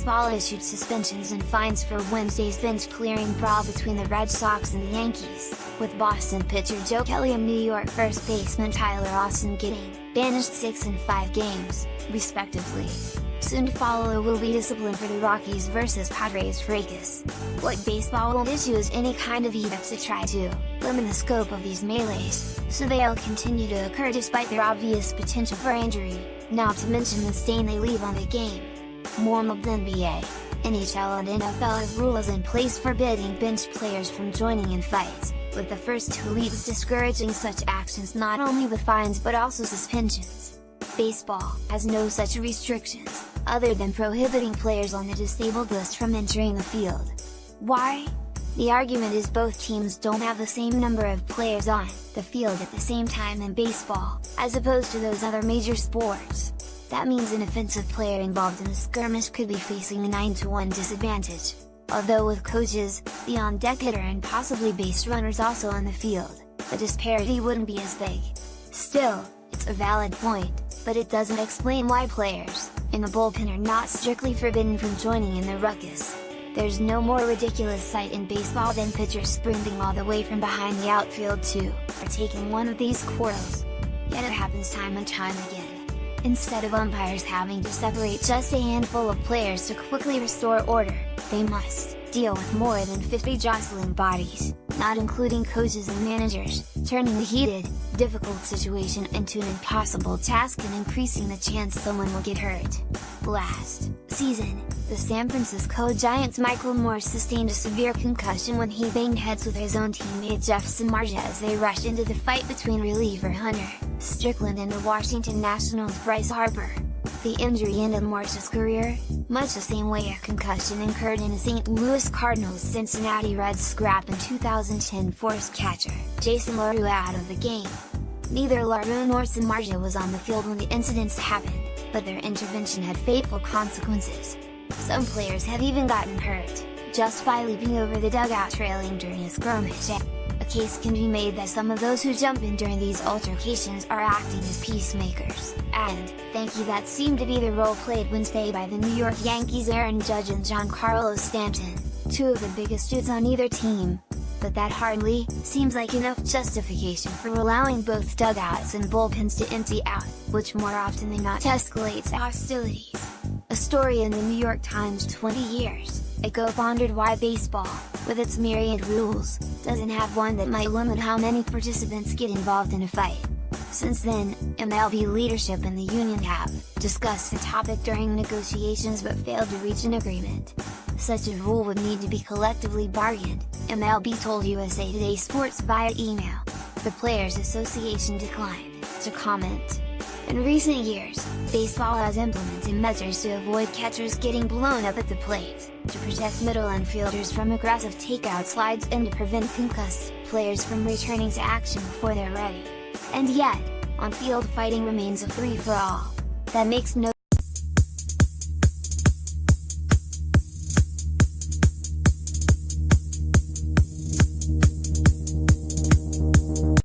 baseball issued suspensions and fines for Wednesday's bench-clearing brawl between the Red Sox and the Yankees, with Boston pitcher Joe Kelly and New York first baseman Tyler Austin getting banished 6 and 5 games, respectively. Soon to follow will be discipline for the Rockies vs Padres fracas. What baseball won't issue is any kind of edict to try to limit the scope of these melees, so they'll continue to occur despite their obvious potential for injury, not to mention the stain they leave on the game. More than NBA, NHL and NFL have rules in place forbidding bench players from joining in fights, with the first 2 leagues discouraging such actions not only with fines but also suspensions. Baseball has no such restrictions, other than prohibiting players on the disabled list from entering the field. Why? The argument is both teams don't have the same number of players on the field at the same time in baseball, as opposed to those other major sports. That means an offensive player involved in a skirmish could be facing a 9-to-1 disadvantage. Although with coaches, the on-deck hitter and possibly base runners also on the field, the disparity wouldn't be as big. Still, it's a valid point, but it doesn't explain why players in the bullpen are not strictly forbidden from joining in the ruckus. There's no more ridiculous sight in baseball than pitchers sprinting all the way from behind the outfield to taking one of these quarters. Yet it happens time and time again. Instead of umpires having to separate just a handful of players to quickly restore order, they must deal with more than 50 jostling bodies, not including coaches and managers, turning the heated, difficult situation into an impossible task and increasing the chance someone will get hurt. Last season, the San Francisco Giants' Michael Moore sustained a severe concussion when he banged heads with his own teammate Jeff Samardzija as they rushed into the fight between reliever Hunter Strickland and the Washington Nationals' Bryce Harper. The injury ended Moore's career, much the same way a concussion incurred in a St. Louis Cardinals-Cincinnati Reds scrap in 2010 forced catcher Jason LaRue out of the game. Neither LaRue nor Samardzija was on the field when the incidents happened, but their intervention had fateful consequences. Some players have even gotten hurt, just by leaping over the dugout trailing during a skirmish. A case can be made that some of those who jump in during these altercations are acting as peacemakers, and thank you that seemed to be the role played Wednesday by the New York Yankees' Aaron Judge and Giancarlo Stanton, 2 of the biggest dudes on either team. But that hardly seems like enough justification for allowing both dugouts and bullpens to empty out, which more often than not escalates hostilities. A story in the New York Times 20 years ago pondered why baseball, with its myriad rules, doesn't have one that might limit how many participants get involved in a fight. Since then, MLB leadership and the union have discussed the topic during negotiations but failed to reach an agreement. Such a rule would need to be collectively bargained, MLB told USA Today Sports via email. The Players Association declined to comment. In recent years, baseball has implemented measures to avoid catchers getting blown up at the plate, to protect middle infielders from aggressive takeout slides and to prevent concussed players from returning to action before they're ready. And yet, on-field fighting remains a free-for-all. That makes no